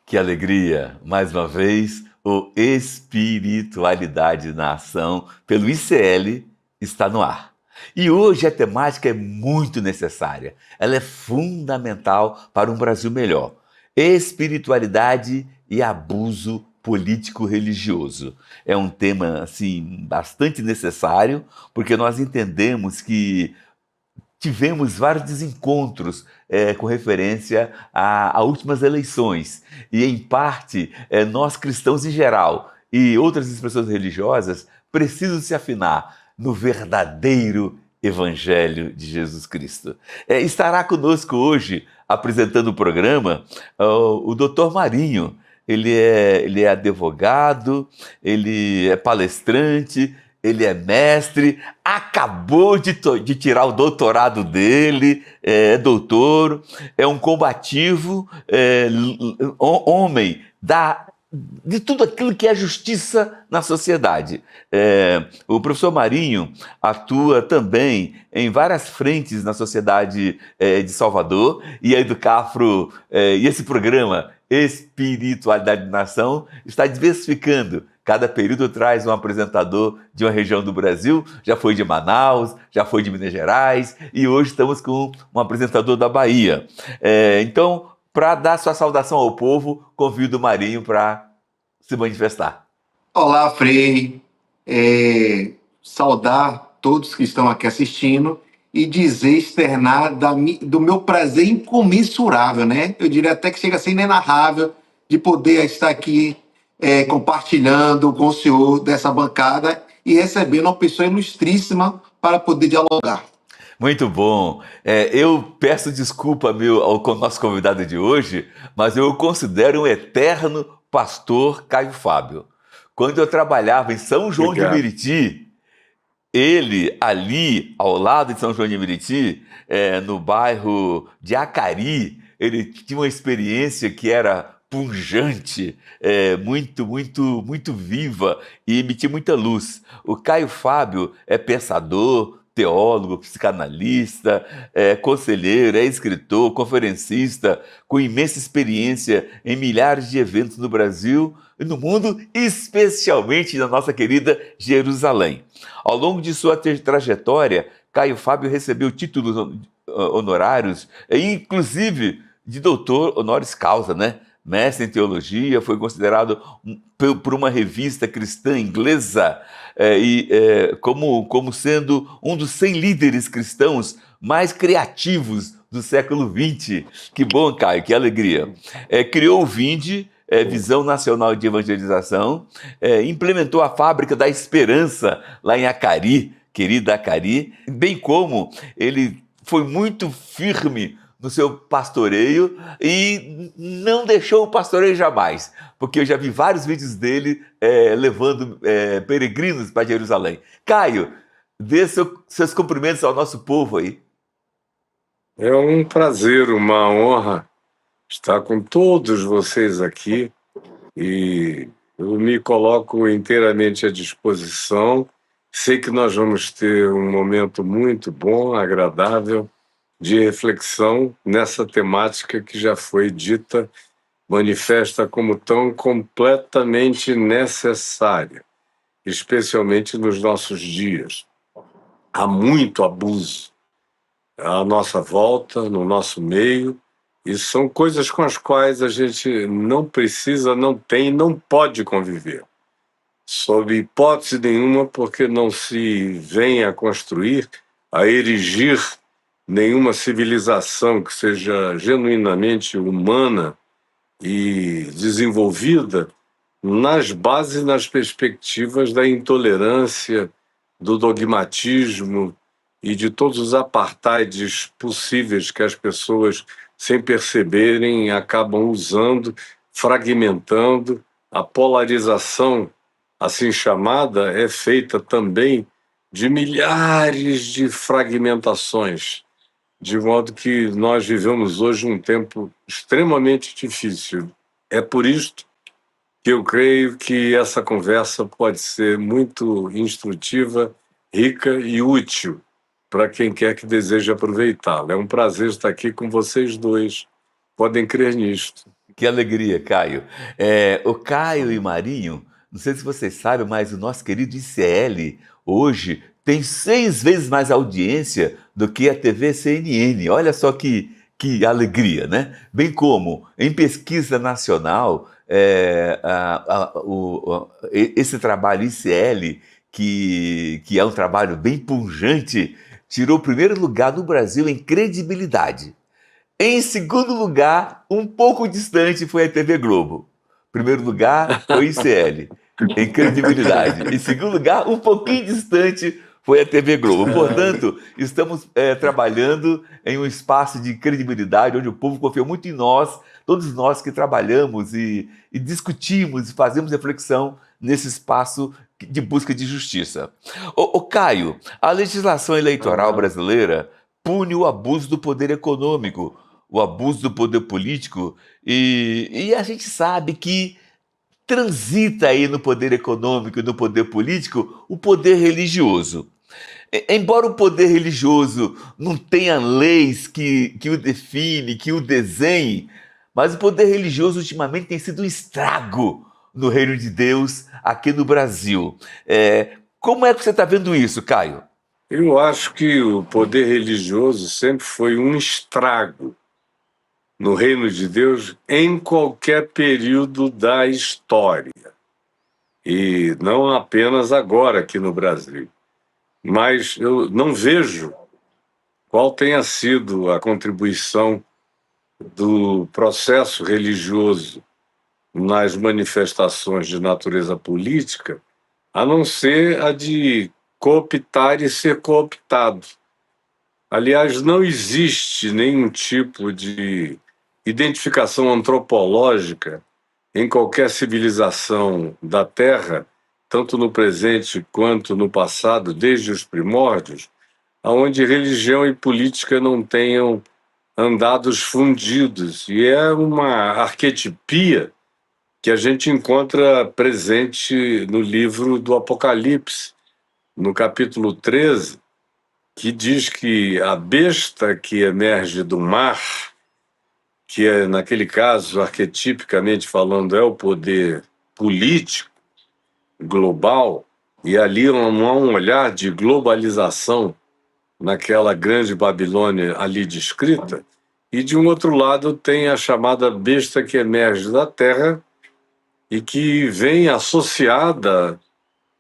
Que alegria! Mais uma vez, o Espiritualidade na Ação, pelo ICL, está no ar. E hoje a temática é muito necessária. Ela é fundamental para um Brasil melhor. Espiritualidade e abuso político-religioso. É um tema, assim, bastante necessário, porque nós entendemos que tivemos vários desencontros com referência a últimas eleições. E, em parte, nós cristãos em geral e outras expressões religiosas precisam se afinar no verdadeiro Evangelho de Jesus Cristo. Estará conosco hoje, apresentando o programa, o Dr. Marinho. Ele é advogado, ele é palestrante, ele é mestre, acabou de tirar o doutorado dele, é doutor, é um combativo, homem de tudo aquilo que é justiça na sociedade. O professor Marinho atua também em várias frentes na sociedade de Salvador, e a Educafro, e esse programa Espiritualidade de Nação está diversificando. Cada período traz um apresentador de uma região do Brasil, já foi de Manaus, já foi de Minas Gerais, e hoje estamos com um apresentador da Bahia. Então, para dar sua saudação ao povo, convido o Marinho para se manifestar. Olá, Frei. Saudar todos que estão aqui assistindo e externar do meu prazer incomensurável, né? Eu diria até que chega a ser inenarrável de poder estar aqui compartilhando com o senhor dessa bancada e recebendo uma pessoa ilustríssima para poder dialogar. Muito bom. Eu peço desculpa ao nosso convidado de hoje, mas eu o considero um eterno pastor Caio Fábio. Quando eu trabalhava em São João de Meriti, ele ali, ao lado de São João de Meriti, no bairro de Acari, ele tinha uma experiência que era pungente, muito, muito, muito viva e emitia muita luz. O Caio Fábio é pensador, teólogo, psicanalista, conselheiro, escritor, conferencista, com imensa experiência em milhares de eventos no Brasil e no mundo, especialmente na nossa querida Jerusalém. Ao longo de sua trajetória, Caio Fábio recebeu títulos honorários, inclusive de doutor honoris causa, né? Mestre em teologia, foi considerado por uma revista cristã inglesa como sendo um dos 100 líderes cristãos mais criativos do século XX. Que bom, Caio, que alegria. Criou o Vinde, Visão Nacional de Evangelização, implementou a Fábrica da Esperança lá em Acari, querida Acari, bem como ele foi muito firme no seu pastoreio e não deixou o pastoreio jamais, porque eu já vi vários vídeos dele levando peregrinos para Jerusalém. Caio, dê seus cumprimentos ao nosso povo aí. É um prazer, uma honra estar com todos vocês aqui e eu me coloco inteiramente à disposição. Sei que nós vamos ter um momento muito bom, agradável, de reflexão nessa temática que já foi dita, manifesta como tão completamente necessária, especialmente nos nossos dias. Há muito abuso à nossa volta, no nosso meio, e são coisas com as quais a gente não precisa, não tem, não pode conviver. Sob hipótese nenhuma, porque não se vem a construir, a erigir nenhuma civilização que seja genuinamente humana e desenvolvida nas bases, nas perspectivas da intolerância, do dogmatismo e de todos os apartheids possíveis que as pessoas, sem perceberem, acabam usando, fragmentando. A polarização, assim chamada, é feita também de milhares de fragmentações, de modo que nós vivemos hoje um tempo extremamente difícil. É por isto que eu creio que essa conversa pode ser muito instrutiva, rica e útil para quem quer que deseje aproveitá-la. É um prazer estar aqui com vocês dois. Podem crer nisto. Que alegria, Caio. O Caio e Marinho, não sei se vocês sabem, mas o nosso querido ICL hoje tem 6 vezes mais audiência do que a TV CNN. Olha só que alegria, né? Bem como em pesquisa nacional, esse trabalho ICL, que é um trabalho bem pujante, tirou o primeiro lugar no Brasil em credibilidade. Em segundo lugar, um pouco distante, foi a TV Globo. Primeiro lugar foi o ICL, em credibilidade. Em segundo lugar, um pouquinho distante, foi a TV Globo. Portanto, estamos trabalhando em um espaço de credibilidade, onde o povo confia muito em nós, todos nós que trabalhamos e discutimos e fazemos reflexão nesse espaço de busca de justiça. Ô Caio, a legislação eleitoral brasileira pune o abuso do poder econômico, o abuso do poder político, e a gente sabe que transita aí no poder econômico e no poder político o poder religioso. Embora o poder religioso não tenha leis que o define, que o desenhe, mas o poder religioso ultimamente tem sido um estrago no reino de Deus aqui no Brasil. Como é que você está vendo isso, Caio? Eu acho que o poder religioso sempre foi um estrago no reino de Deus em qualquer período da história. E não apenas agora aqui no Brasil. Mas eu não vejo qual tenha sido a contribuição do processo religioso nas manifestações de natureza política, a não ser a de cooptar e ser cooptado. Aliás, não existe nenhum tipo de identificação antropológica em qualquer civilização da Terra, tanto no presente quanto no passado, desde os primórdios, onde religião e política não tenham andados fundidos. E é uma arquetipia que a gente encontra presente no livro do Apocalipse, no capítulo 13, que diz que a besta que emerge do mar, que é, naquele caso, arquetipicamente falando, é o poder político global, e ali não há um olhar de globalização naquela grande Babilônia ali descrita, e de um outro lado tem a chamada besta que emerge da terra e que vem associada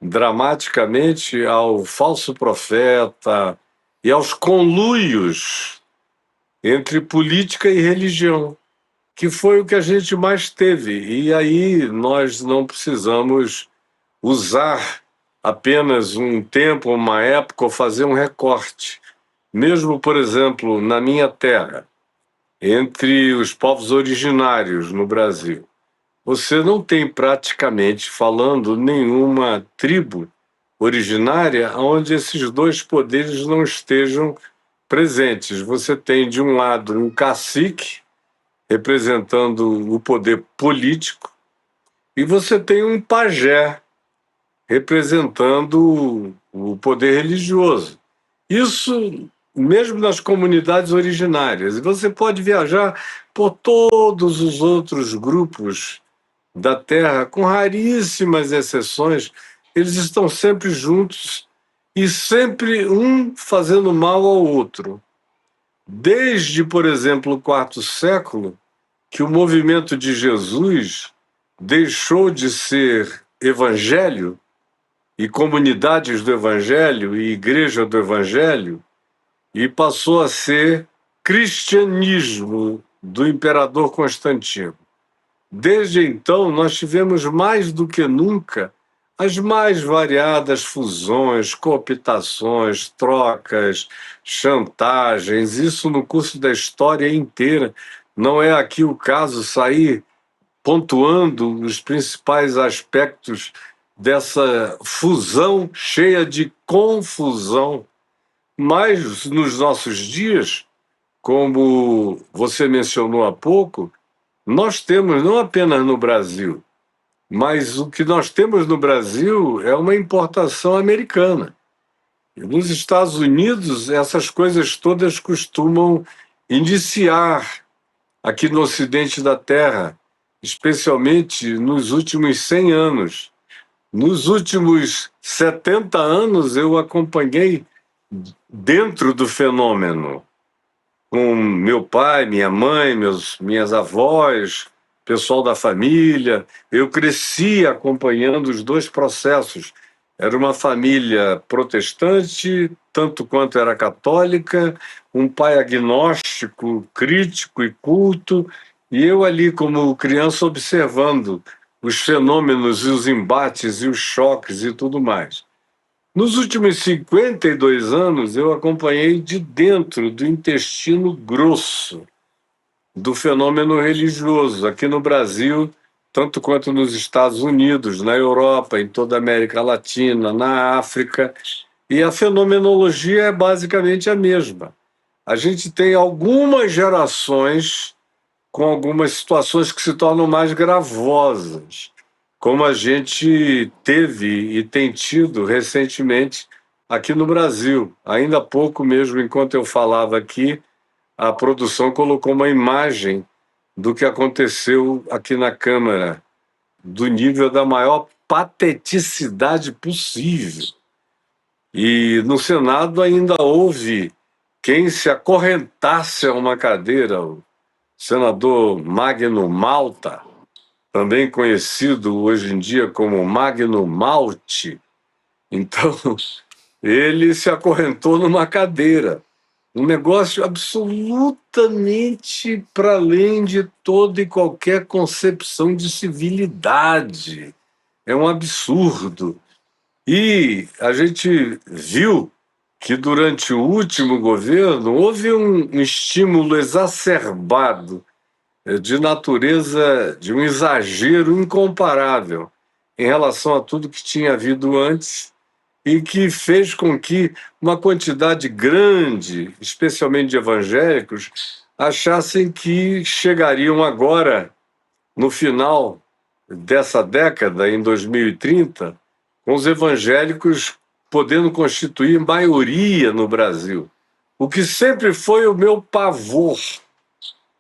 dramaticamente ao falso profeta e aos conluios entre política e religião, que foi o que a gente mais teve. E aí nós não precisamos usar apenas um tempo, uma época, ou fazer um recorte. Mesmo, por exemplo, na minha terra, entre os povos originários no Brasil, você não tem praticamente, falando, nenhuma tribo originária onde esses dois poderes não estejam presentes. Você tem, de um lado, um cacique, representando o poder político, e você tem um pajé, representando o poder religioso. Isso mesmo nas comunidades originárias. E você pode viajar por todos os outros grupos da Terra, com raríssimas exceções, eles estão sempre juntos e sempre um fazendo mal ao outro. Desde, por exemplo, o quarto século, que o movimento de Jesus deixou de ser evangelho e comunidades do evangelho e igreja do evangelho e passou a ser cristianismo do imperador Constantino. Desde então, nós tivemos mais do que nunca as mais variadas fusões, cooptações, trocas, chantagens, isso no curso da história inteira. Não é aqui o caso sair pontuando os principais aspectos dessa fusão cheia de confusão. Mas nos nossos dias, como você mencionou há pouco, nós temos, não apenas no Brasil, mas o que nós temos no Brasil é uma importação americana. E nos Estados Unidos, essas coisas todas costumam iniciar aqui no Ocidente da Terra, especialmente nos últimos 100 anos. Nos últimos 70 anos, eu acompanhei dentro do fenômeno, com meu pai, minha mãe, minhas avós, pessoal da família. Eu cresci acompanhando os dois processos. Era uma família protestante, tanto quanto era católica, um pai agnóstico, crítico e culto, e eu ali como criança observando os fenômenos e os embates e os choques e tudo mais. Nos últimos 52 anos, eu acompanhei de dentro do intestino grosso do fenômeno religioso, aqui no Brasil, tanto quanto nos Estados Unidos, na Europa, em toda a América Latina, na África, e a fenomenologia é basicamente a mesma. A gente tem algumas gerações com algumas situações que se tornam mais gravosas, como a gente teve e tem tido recentemente aqui no Brasil. Ainda há pouco mesmo, enquanto eu falava aqui, a produção colocou uma imagem do que aconteceu aqui na Câmara, do nível da maior pateticidade possível. E no Senado ainda houve quem se acorrentasse a uma cadeira, o senador Magno Malta, também conhecido hoje em dia como Magno Malte. Então, ele se acorrentou numa cadeira. Um negócio absolutamente para além de toda e qualquer concepção de civilidade. É um absurdo. E a gente viu que durante o último governo houve um estímulo exacerbado de natureza, de um exagero incomparável em relação a tudo que tinha havido antes e que fez com que uma quantidade grande, especialmente de evangélicos, achassem que chegariam agora, no final dessa década, em 2030, com os evangélicos podendo constituir maioria no Brasil. O que sempre foi o meu pavor.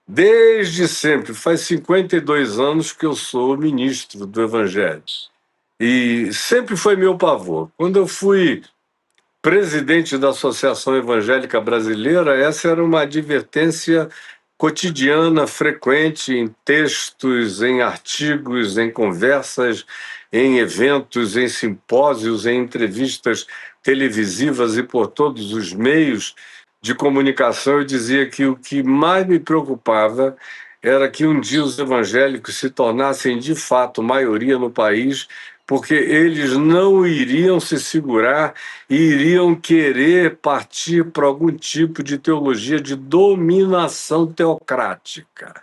Desde sempre, faz 52 anos que eu sou ministro do Evangelho. E sempre foi meu pavor. Quando eu fui presidente da Associação Evangélica Brasileira, essa era uma advertência cotidiana, frequente, em textos, em artigos, em conversas, em eventos, em simpósios, em entrevistas televisivas e por todos os meios de comunicação. Eu dizia que o que mais me preocupava era que um dia os evangélicos se tornassem de fato maioria no país, porque eles não iriam se segurar e iriam querer partir para algum tipo de teologia de dominação teocrática.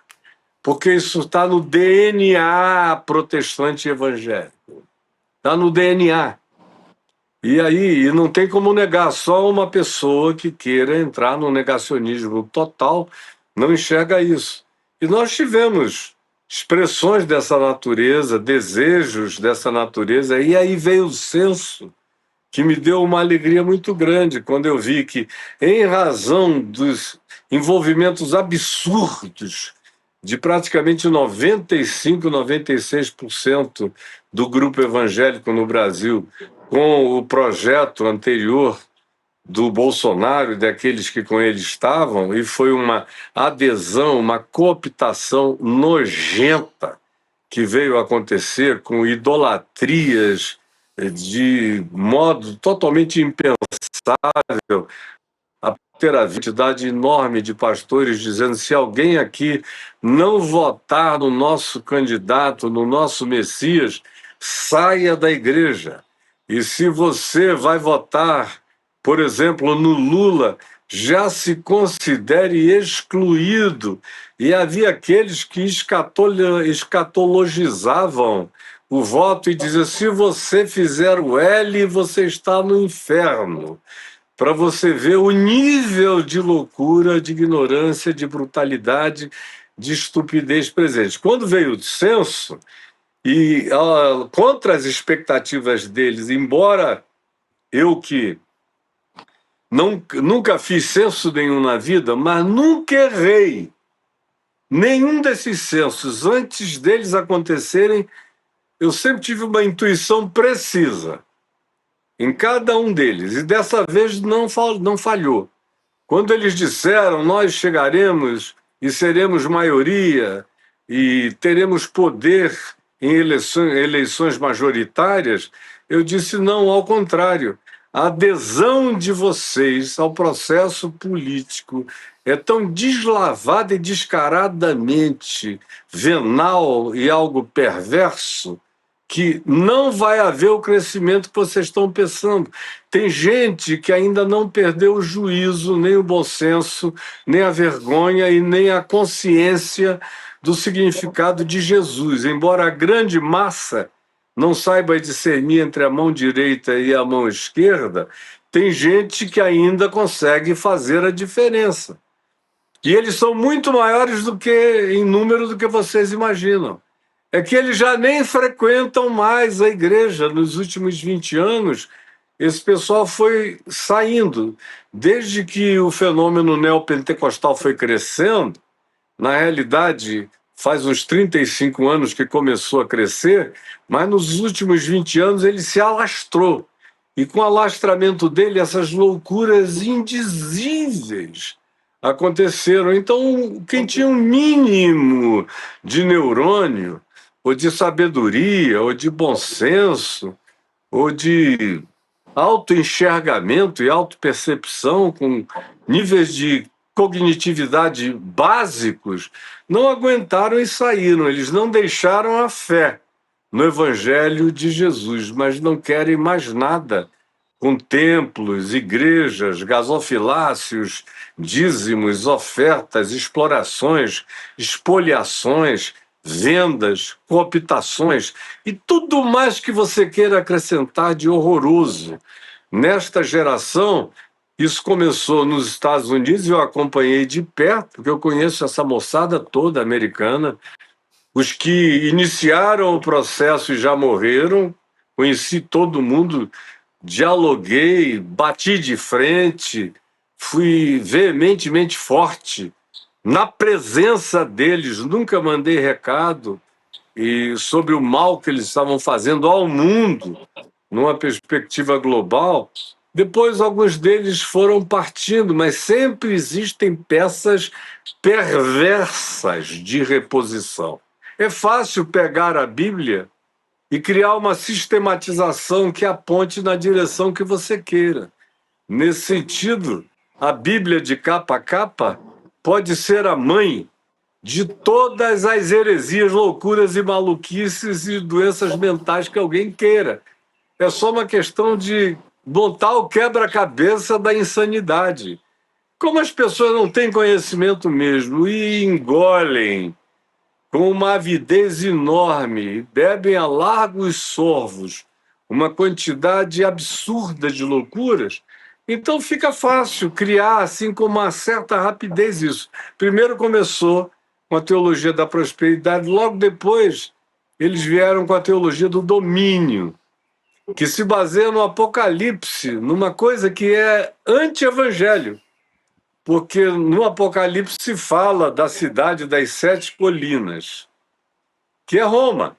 Porque isso está no DNA protestante evangélico. Está no DNA. E aí não tem como negar, só uma pessoa que queira entrar no negacionismo total não enxerga isso. E nós tivemos expressões dessa natureza, desejos dessa natureza, e aí veio o censo, que me deu uma alegria muito grande quando eu vi que, em razão dos envolvimentos absurdos de praticamente 95, 96% do grupo evangélico no Brasil com o projeto anterior do Bolsonaro e daqueles que com ele estavam, e foi uma adesão, uma cooptação nojenta que veio acontecer com idolatrias de modo totalmente impensável, a ter a quantidade enorme de pastores dizendo: se alguém aqui não votar no nosso candidato, no nosso Messias, saia da igreja. E se você vai votar, por exemplo, no Lula, já se considere excluído. E havia aqueles que escatologizavam o voto e diziam: se você fizer o L, você está no inferno. Para você ver o nível de loucura, de ignorância, de brutalidade, de estupidez presente. Quando veio o censo, E contra as expectativas deles, embora eu que nunca fiz censo nenhum na vida, mas nunca errei. Nenhum desses censos, antes deles acontecerem, eu sempre tive uma intuição precisa em cada um deles. E dessa vez não falhou. Quando eles disseram, nós chegaremos e seremos maioria e teremos poder em eleições majoritárias, eu disse não, ao contrário. A adesão de vocês ao processo político é tão deslavada e descaradamente venal e algo perverso que não vai haver o crescimento que vocês estão pensando. Tem gente que ainda não perdeu o juízo, nem o bom senso, nem a vergonha e nem a consciência do significado de Jesus. Embora a grande massa não saiba discernir entre a mão direita e a mão esquerda, tem gente que ainda consegue fazer a diferença. E eles são muito maiores em número do que vocês imaginam. É que eles já nem frequentam mais a igreja. Nos últimos 20 anos, esse pessoal foi saindo. Desde que o fenômeno neopentecostal foi crescendo, na realidade, faz uns 35 anos que começou a crescer, mas nos últimos 20 anos ele se alastrou. E com o alastramento dele, essas loucuras indizíveis aconteceram. Então, quem tinha um mínimo de neurônio, ou de sabedoria, ou de bom senso, ou de autoenxergamento e autopercepção, com níveis de cognitividade básicos, não aguentaram e saíram. Eles não deixaram a fé no Evangelho de Jesus, mas não querem mais nada com templos, igrejas, gasofiláceos, dízimos, ofertas, explorações, expoliações, vendas, cooptações e tudo mais que você queira acrescentar de horroroso. Nesta geração, isso começou nos Estados Unidos e eu acompanhei de perto, porque eu conheço essa moçada toda americana. Os que iniciaram o processo e já morreram, conheci todo mundo, dialoguei, bati de frente, fui veementemente forte na presença deles, nunca mandei recado e sobre o mal que eles estavam fazendo ao mundo, numa perspectiva global. Depois, alguns deles foram partindo, mas sempre existem peças perversas de reposição. É fácil pegar a Bíblia e criar uma sistematização que aponte na direção que você queira. Nesse sentido, a Bíblia de capa a capa pode ser a mãe de todas as heresias, loucuras e maluquices e doenças mentais que alguém queira. É só uma questão de montar o quebra-cabeça da insanidade. Como as pessoas não têm conhecimento mesmo e engolem com uma avidez enorme, bebem a largos sorvos uma quantidade absurda de loucuras, então fica fácil criar assim com uma certa rapidez isso. Primeiro começou com a teologia da prosperidade, logo depois eles vieram com a teologia do domínio, que se baseia no Apocalipse, numa coisa que é anti-evangelho, porque no Apocalipse se fala da cidade das 7 colinas, que é Roma.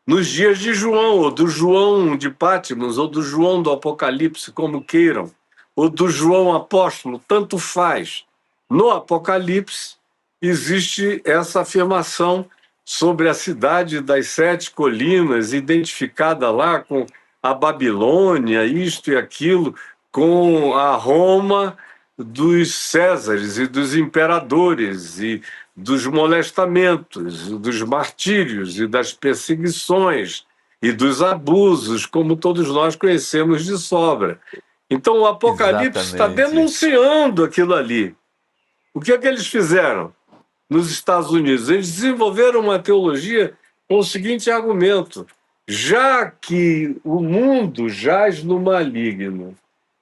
Nos dias de João, ou do João de Patmos, ou do João do Apocalipse, como queiram, ou do João apóstolo, tanto faz. No Apocalipse existe essa afirmação sobre a cidade das 7 colinas, identificada lá com a Babilônia, isto e aquilo, com a Roma dos Césares e dos imperadores e dos molestamentos, dos martírios e das perseguições e dos abusos, como todos nós conhecemos de sobra. Então o Apocalipse está denunciando aquilo ali. O que é que eles fizeram nos Estados Unidos? Eles desenvolveram uma teologia com o seguinte argumento: já que o mundo jaz no maligno,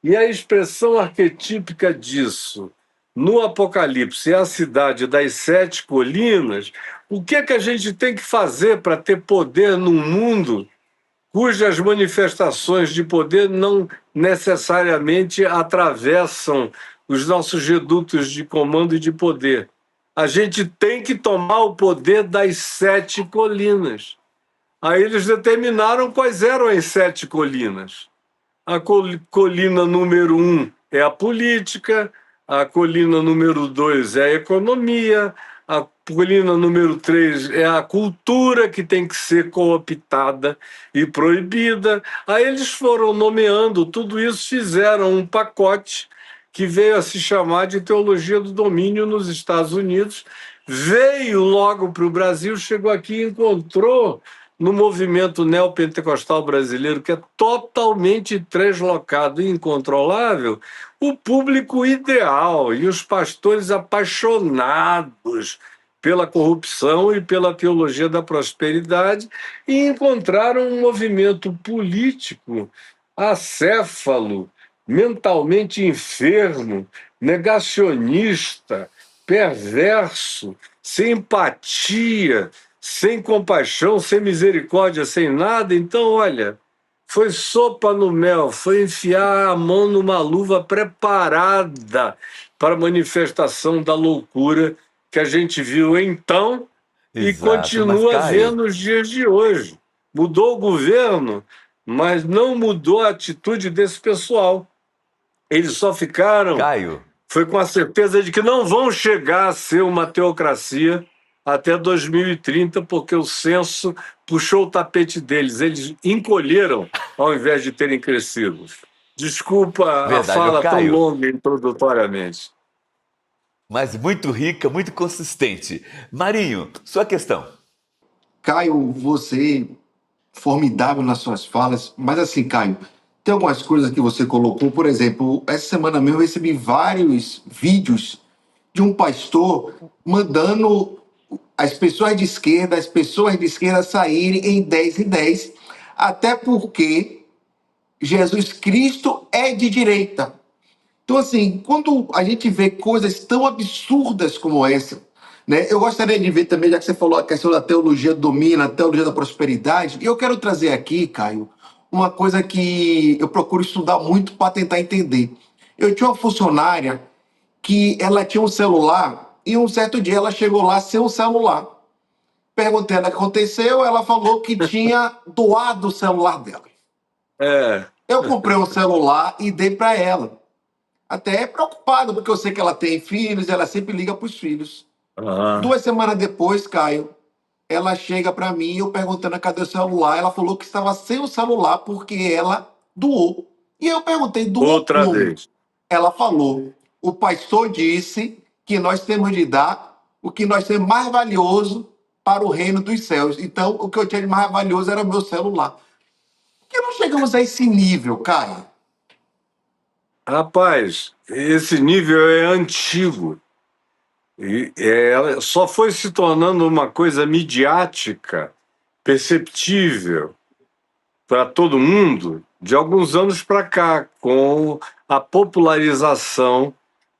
e a expressão arquetípica disso no Apocalipse é a cidade das sete colinas, o que é que a gente tem que fazer para ter poder num mundo cujas manifestações de poder não necessariamente atravessam os nossos redutos de comando e de poder? A gente tem que tomar o poder das sete colinas. Aí eles determinaram quais eram as sete colinas. A colina número um é a política, a colina número dois é a economia, a colina número três é a cultura, que tem que ser cooptada e proibida. Aí eles foram nomeando tudo isso, fizeram um pacote que veio a se chamar de teologia do domínio nos Estados Unidos, veio logo para o Brasil, chegou aqui e encontrou no movimento neopentecostal brasileiro, que é totalmente translocado e incontrolável, o público ideal e os pastores apaixonados pela corrupção e pela teologia da prosperidade, e encontraram um movimento político acéfalo, mentalmente enfermo, negacionista, perverso, sem empatia, sem compaixão, sem misericórdia, sem nada. Então, olha, foi sopa no mel, foi enfiar a mão numa luva preparada para a manifestação da loucura que a gente viu então e Exato. Mas, continua Caio, vendo nos dias de hoje. Mudou o governo, mas não mudou a atitude desse pessoal. Eles só ficaram, Caio, foi com a certeza de que não vão chegar a ser uma teocracia até 2030, porque o censo puxou o tapete deles. Eles encolheram ao invés de terem crescido. Desculpa a verdade, ô fala tão Caio, longa introdutoriamente. mas muito rica, muito consistente. Marinho, sua questão. Caio, você formidável nas suas falas, mas assim, Caio, tem algumas coisas que você colocou, por exemplo, essa semana mesmo eu recebi vários vídeos de um pastor mandando as pessoas de esquerda saírem em 10 e 10, até porque Jesus Cristo é de direita. Então, assim, quando a gente vê coisas tão absurdas como essa, né? Eu gostaria de ver também, já que você falou a questão da teologia domina, a teologia da prosperidade, e eu quero trazer aqui, Caio, uma coisa que eu procuro estudar muito para tentar entender. Eu tinha uma funcionária que ela tinha um celular e um certo dia ela chegou lá sem um celular. Perguntei ela o que aconteceu, ela falou que tinha doado o celular dela. É, Eu comprei um celular e dei para ela. Até preocupado, porque eu sei que ela tem filhos, ela sempre liga para os filhos. aham. 2 semanas depois, Caio, ela chega para mim, eu perguntando cadê o celular, ela falou que estava sem o celular porque ela doou. E eu perguntei, doou Outra como? vez. Ela falou, o pastor disse que nós temos de dar o que nós temos mais valioso para o reino dos céus. Então, o que eu tinha de mais valioso era o meu celular. Por que não chegamos a esse nível, Caio? Rapaz, esse nível é antigo. Ela só foi se tornando uma coisa midiática, perceptível para todo mundo de alguns anos para cá, com a popularização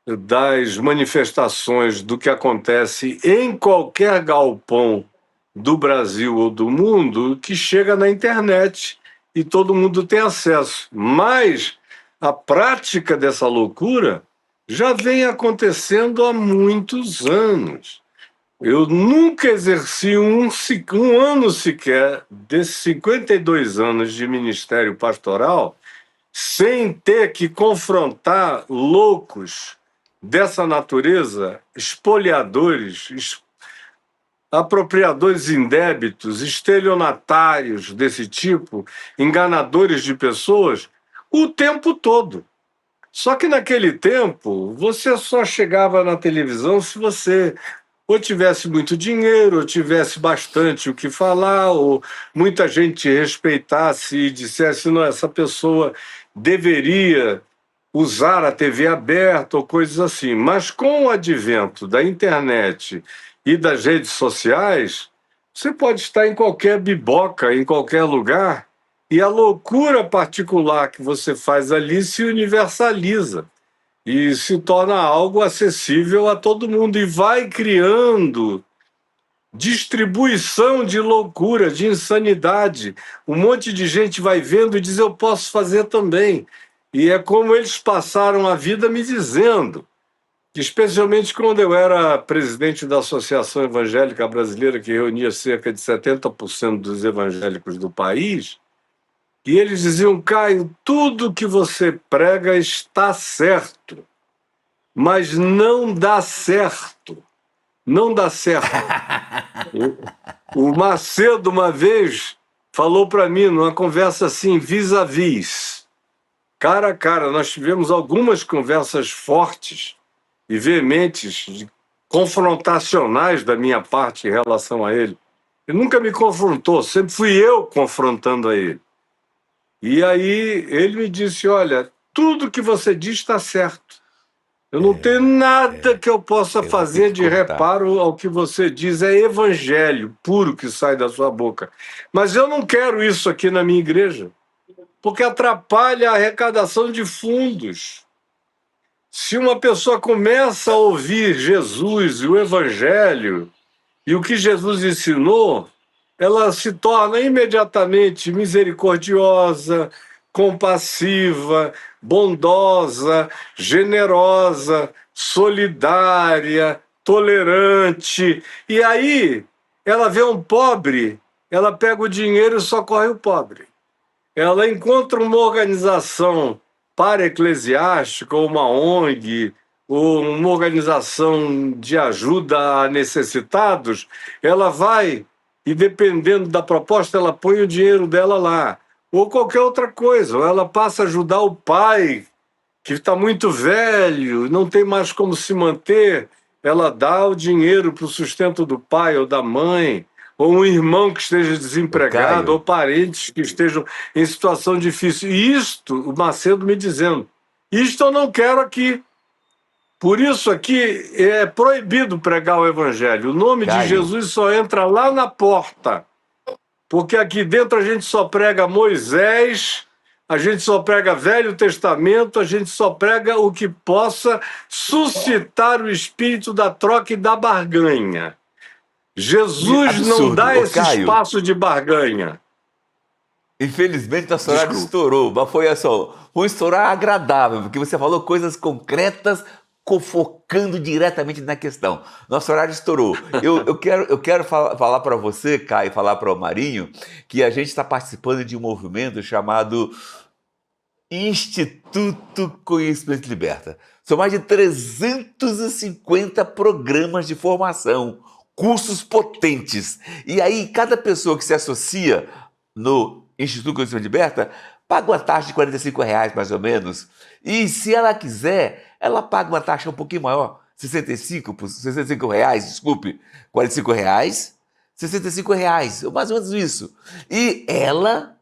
das manifestações do que acontece em qualquer galpão do Brasil ou do mundo, que chega na internet e todo mundo tem acesso. Mas a prática dessa loucura já vem acontecendo há muitos anos. Eu nunca exerci um ano sequer desses 52 anos de ministério pastoral sem ter que confrontar loucos dessa natureza, espoliadores, apropriadores indébitos, estelionatários desse tipo, enganadores de pessoas, o tempo todo. Só que naquele tempo, você só chegava na televisão se você ou tivesse muito dinheiro, ou tivesse bastante o que falar, ou muita gente te respeitasse e dissesse, não, essa pessoa deveria usar a TV aberta ou coisas assim. Mas com o advento da internet e das redes sociais, você pode estar em qualquer biboca, em qualquer lugar, e a loucura particular que você faz ali se universaliza. e se torna algo acessível a todo mundo e vai criando distribuição de loucura, de insanidade. Um monte de gente vai vendo e diz: eu posso fazer também. E é como eles passaram a vida me dizendo, que especialmente quando eu era presidente da Associação Evangélica Brasileira, que reunia cerca de 70% dos evangélicos do país, e eles diziam: Caio, tudo que você prega está certo, mas não dá certo. Não dá certo. O Macedo, uma vez, falou para mim, numa conversa assim, vis-à-vis, cara a cara, nós tivemos algumas conversas fortes e veementes, confrontacionais da minha parte em relação a ele. Ele nunca me confrontou, sempre fui eu confrontando a ele. E aí ele me disse: olha, tudo que você diz está certo. Eu não tenho nada que eu possa Eu vou ter fazer que de cortar. reparo ao que você diz. É evangelho puro que sai da sua boca. Mas eu não quero isso aqui na minha igreja, porque atrapalha a arrecadação de fundos. Se uma pessoa começa a ouvir Jesus e o evangelho e o que Jesus ensinou, ela se torna imediatamente misericordiosa, compassiva, bondosa, generosa, solidária, tolerante. E aí ela vê um pobre, ela pega o dinheiro e socorre o pobre. Ela encontra uma organização para-eclesiástica, ou uma ONG, ou uma organização de ajuda a necessitados, ela vai e, dependendo da proposta, ela põe o dinheiro dela lá. Ou qualquer outra coisa, ou ela passa a ajudar o pai, que está muito velho, não tem mais como se manter, ela dá o dinheiro para o sustento do pai ou da mãe, ou um irmão que esteja desempregado, Caio. ou parentes que estejam em situação difícil. E isto, o Macedo me dizendo, isto eu não quero aqui. Por isso aqui é proibido pregar o evangelho. O nome de Caio. Jesus só entra lá na porta, porque aqui dentro a gente só prega Moisés, a gente só prega Velho Testamento, a gente só prega o que possa suscitar o espírito da troca e da barganha. Jesus não Absurdo. dá Ô, esse Caio, espaço de barganha. infelizmente nosso horário Desculpa. estourou, mas foi só um estourar agradável, porque você falou coisas concretas, focando diretamente na questão. Nosso horário estourou. Eu quero falar para você, Caio, falar para o Marinho, que a gente está participando de um movimento chamado Instituto Conhecimento Liberta. São mais de 350 programas de formação, cursos potentes. E aí, cada pessoa que se associa no Instituto Conhecimento Liberta paga uma taxa de R$ 45, mais ou menos. E se ela quiser, ela paga uma taxa um pouquinho maior, R$ 65, desculpe, R$ 45, R$ 65, mais ou menos isso. E ela,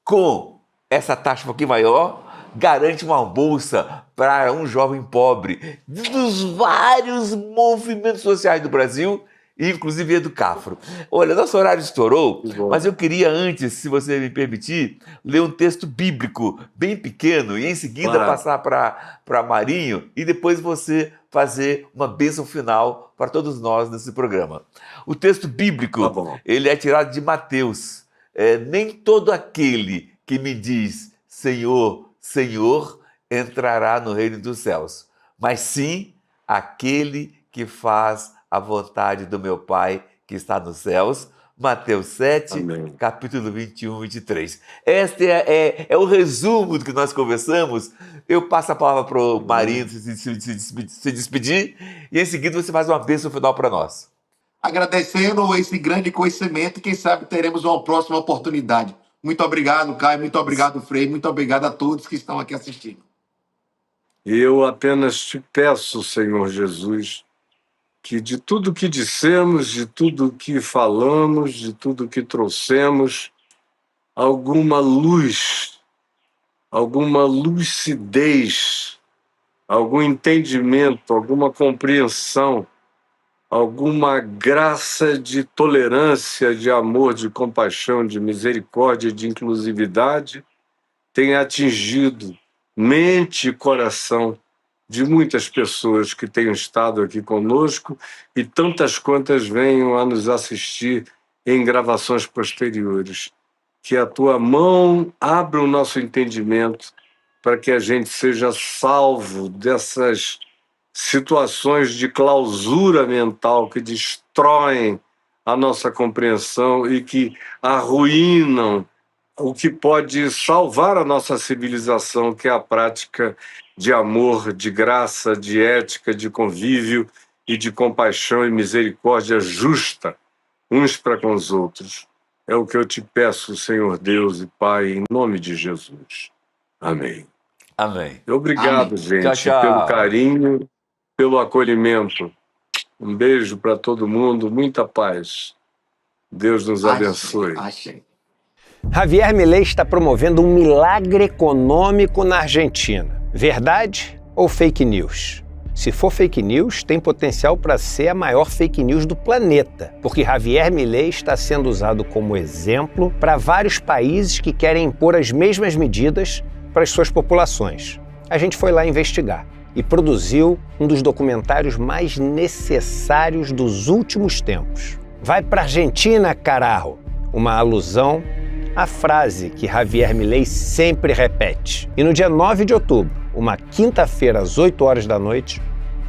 com essa taxa um pouquinho maior, garante uma bolsa para um jovem pobre dos vários movimentos sociais do Brasil, inclusive do Cafro. Olha, nosso horário estourou, mas eu queria antes, se você me permitir, ler um texto bíblico bem pequeno e em seguida Claro. passar para Marinho e depois você fazer uma bênção final para todos nós nesse programa. O texto bíblico, Tá bom. ele é tirado de Mateus. Nem todo aquele que me diz Senhor, Senhor, entrará no reino dos céus, mas sim aquele que faz a vontade do meu Pai que está nos céus. Mateus 7, Amém. capítulo 21, 23. Este é o resumo do que nós conversamos. Eu passo a palavra para o Marinho se despedir e em seguida você faz uma bênção final para nós. Agradecendo esse grande conhecimento, quem sabe teremos uma próxima oportunidade. Muito obrigado, Caio, muito obrigado, Frei, muito obrigado a todos que estão aqui assistindo. Eu apenas te peço, Senhor Jesus, que de tudo que dissemos, de tudo que falamos, de tudo que trouxemos, alguma luz, alguma lucidez, algum entendimento, alguma compreensão, alguma graça de tolerância, de amor, de compaixão, de misericórdia, de inclusividade tenha atingido mente e coração de muitas pessoas que tenham estado aqui conosco e tantas quantas venham a nos assistir em gravações posteriores. Que a tua mão abra o nosso entendimento para que a gente seja salvo dessas situações de clausura mental que destroem a nossa compreensão e que arruinam o que pode salvar a nossa civilização, que é a prática de amor, de graça, de ética, de convívio e de compaixão e misericórdia justa uns para com os outros. É o que eu te peço, Senhor Deus e Pai, em nome de Jesus. Amém. Amém. Obrigado, Amém. gente, Tchau, tchau. pelo carinho, pelo acolhimento. Um beijo para todo mundo, muita paz. Deus nos abençoe. Achei. Javier Milei está promovendo um milagre econômico na Argentina. Verdade ou fake news? Se for fake news, tem potencial para ser a maior fake news do planeta, porque Javier Milei está sendo usado como exemplo para vários países que querem impor as mesmas medidas para as suas populações. A gente foi lá investigar e produziu um dos documentários mais necessários dos últimos tempos. Vai para a Argentina, carajo! Uma alusão à frase que Javier Milei sempre repete. E no dia 9 de outubro, uma quinta-feira às 8 horas da noite,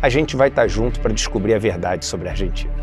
a gente vai estar junto para descobrir a verdade sobre a Argentina.